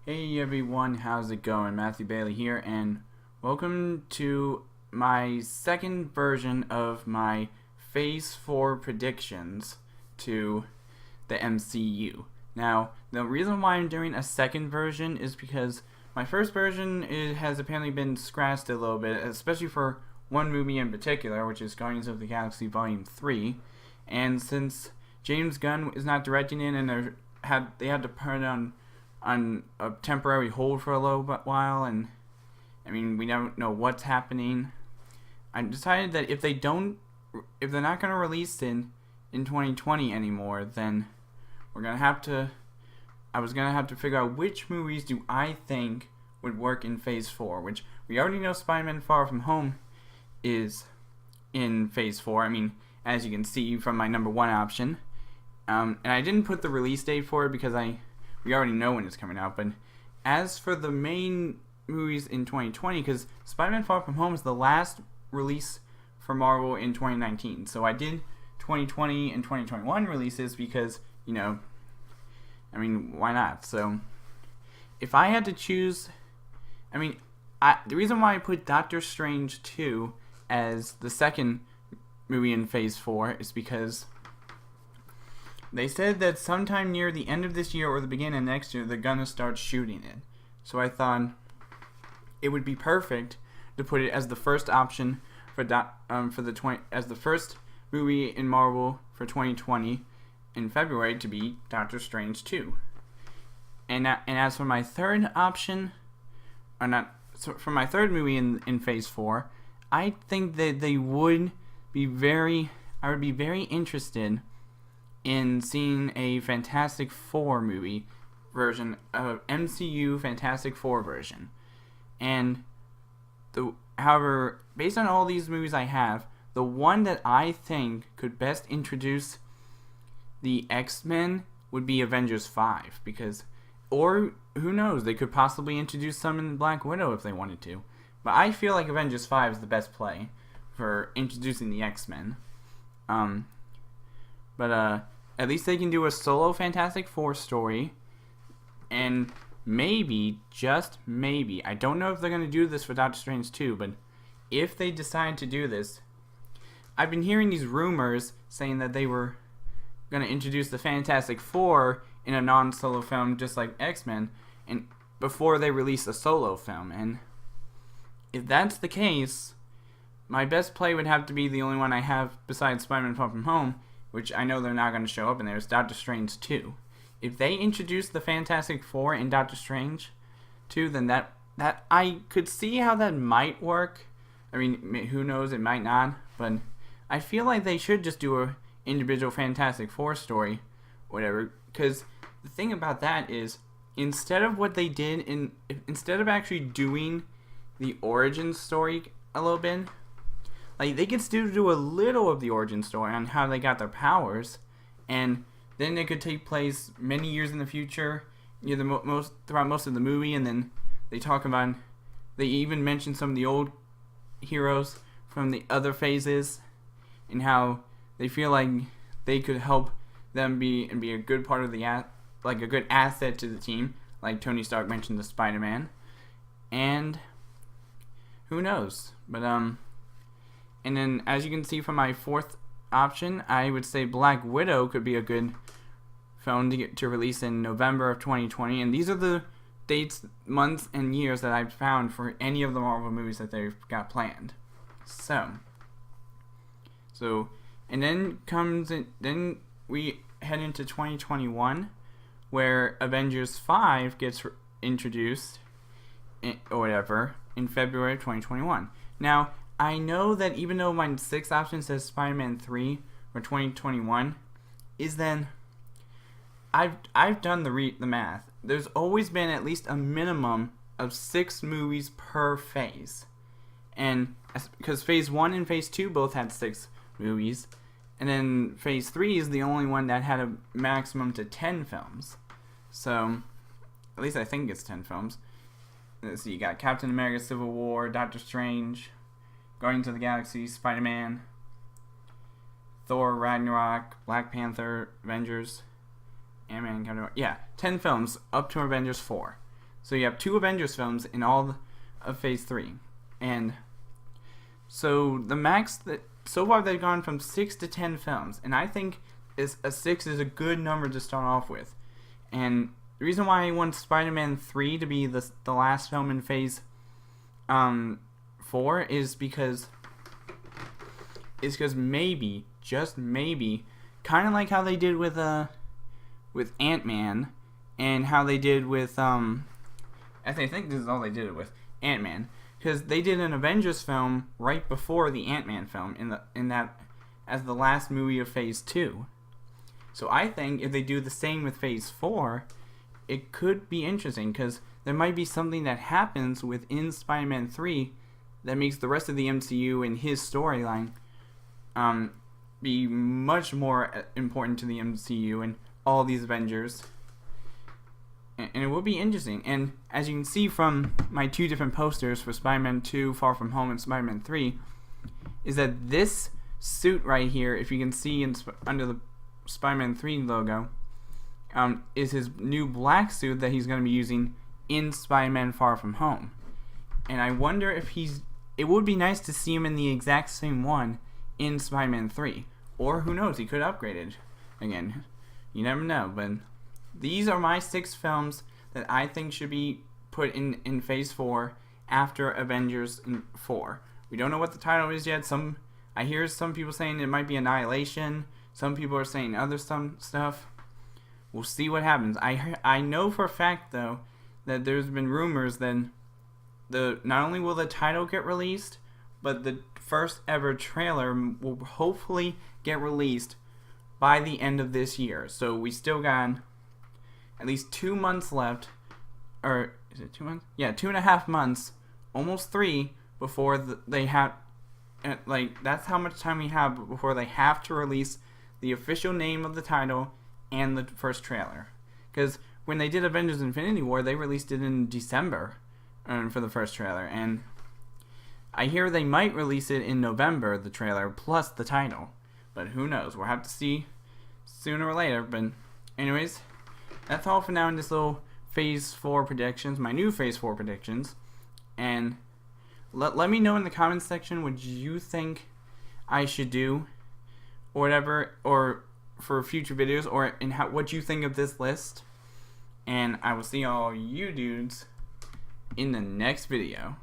Hey everyone, how's it going? Matthew Bailey here, and welcome to my second version of my Phase 4 predictions to the MCU. Now, the reason why I'm doing a second version is because my first version has apparently been scratched a little bit, especially for one movie in particular, which is Guardians of the Galaxy Volume 3. And since James Gunn is not directing it and they had to put it on a temporary hold for a little while, and I mean, we don't know what's happening. I decided that if they're not going to release it in 2020 anymore, then I was gonna have to figure out which movies do I think would work in Phase 4, which we already know Spider-Man Far From Home is in Phase 4. I mean, as you can see from my number one option. And I didn't put the release date for it because we already know when it's coming out. But as for the main movies in 2020, because Spider-Man Far From Home is the last release for Marvel in 2019. So I did 2020 and 2021 releases because, you know, I mean, why not? So if I had to choose, I mean, the reason why I put Doctor Strange 2 as the second movie in Phase 4 is because they said that sometime near the end of this year or the beginning of next year, they're gonna start shooting it. So I thought it would be perfect to put it as the first option as the first movie in Marvel for 2020 in February to be Doctor Strange 2. And as for my third option, for my third movie in Phase 4, I think that I would be very interested in seeing a Fantastic Four movie version of MCU Fantastic Four version. And however, based on all these movies I have, the one that I think could best introduce the X-Men would be Avengers 5, or who knows, they could possibly introduce some in Black Widow if they wanted to. But I feel like Avengers 5 is the best play for introducing the X-Men. But at least they can do a solo Fantastic Four story, and maybe, just maybe, I don't know if they're going to do this for Doctor Strange 2, but if they decide to do this, I've been hearing these rumors saying that they were going to introduce the Fantastic Four in a non-solo film just like X-Men, and before they release a solo film. And if that's the case, my best play would have to be the only one I have besides Spider-Man Far From Home, which I know they're not going to show up in there, is Doctor Strange 2. If they introduce the Fantastic Four in Doctor Strange 2, then that I could see how that might work. I mean, who knows, it might not, but I feel like they should just do a individual Fantastic Four story, whatever, because the thing about that is, instead of actually doing the origin story a little bit, like, they could still do a little of the origin story on how they got their powers, and then it could take place many years in the future, throughout most of the movie, and then they even mention some of the old heroes from the other phases, and how they feel like they could help them be a good part of a good asset to the team, like Tony Stark mentioned to Spider-Man, and who knows, but and then, as you can see from my fourth option, I would say Black Widow could be a good film to release in November of 2020. And these are the dates, months, and years that I've found for any of the Marvel movies that they've got planned. And then we head into 2021, where Avengers 5 gets introduced, or whatever, in February of 2021. Now, I know that even though my sixth option says Spider-Man 3 for 2021, I've done the math. There's always been at least a minimum of 6 movies per phase, and because Phase 1 and Phase 2 both had 6 movies, and then Phase 3 is the only one that had a maximum to 10 films. So, at least I think it's 10 films. Let's see, you got Captain America: Civil War, Doctor Strange, Guardians of the Galaxy, Spider-Man, Thor, Ragnarok, Black Panther, Avengers, Ant-Man, 10 films up to Avengers 4. So you have 2 Avengers films in all of Phase 3. And so the max that so far they've gone from 6 to 10 films, and I think a 6 is a good number to start off with. And the reason why I want Spider-Man 3 to be the last film in Phase 4 is because maybe, just maybe, kind of like how they did with Ant-Man, and how they did with I think this is all they did it with Ant-Man, because they did an Avengers film right before the Ant-Man film in that as the last movie of Phase 2. So I think if they do the same with Phase 4, it could be interesting, because there might be something that happens within Spider-Man 3 that makes the rest of the MCU and his storyline be much more important to the MCU and all these Avengers. And it will be interesting. And as you can see from my 2 different posters for Spider-Man 2, Far From Home, and Spider-Man 3, is that this suit right here, if you can see under the Spider-Man 3 logo, is his new black suit that he's going to be using in Spider-Man Far From Home. And I wonder if it would be nice to see him in the exact same one in Spider-Man 3. Or who knows, he could upgrade it again. You never know, but these are my 6 films that I think should be put in Phase 4 after Avengers 4. We don't know what the title is yet. I hear some people saying it might be Annihilation. Some people are saying other stuff. We'll see what happens. I know for a fact, though, that there's been rumors that not only will the title get released, but the first ever trailer will hopefully get released by the end of this year. So we still got at least 2 months left, or is it 2 months? Yeah, 2.5 months, almost 3, before they have, that's how much time we have before they have to release the official name of the title and the first trailer. Because when they did Avengers Infinity War, they released it in December for the first trailer, and I hear they might release it in November, the trailer, plus the title. But who knows? We'll have to see sooner or later. But anyways, that's all for now in this little Phase 4 predictions, my new Phase 4 predictions. And let me know in the comments section what you think I should do, or whatever, or for future videos, or what you think of this list. And I will see all you dudes in the next video.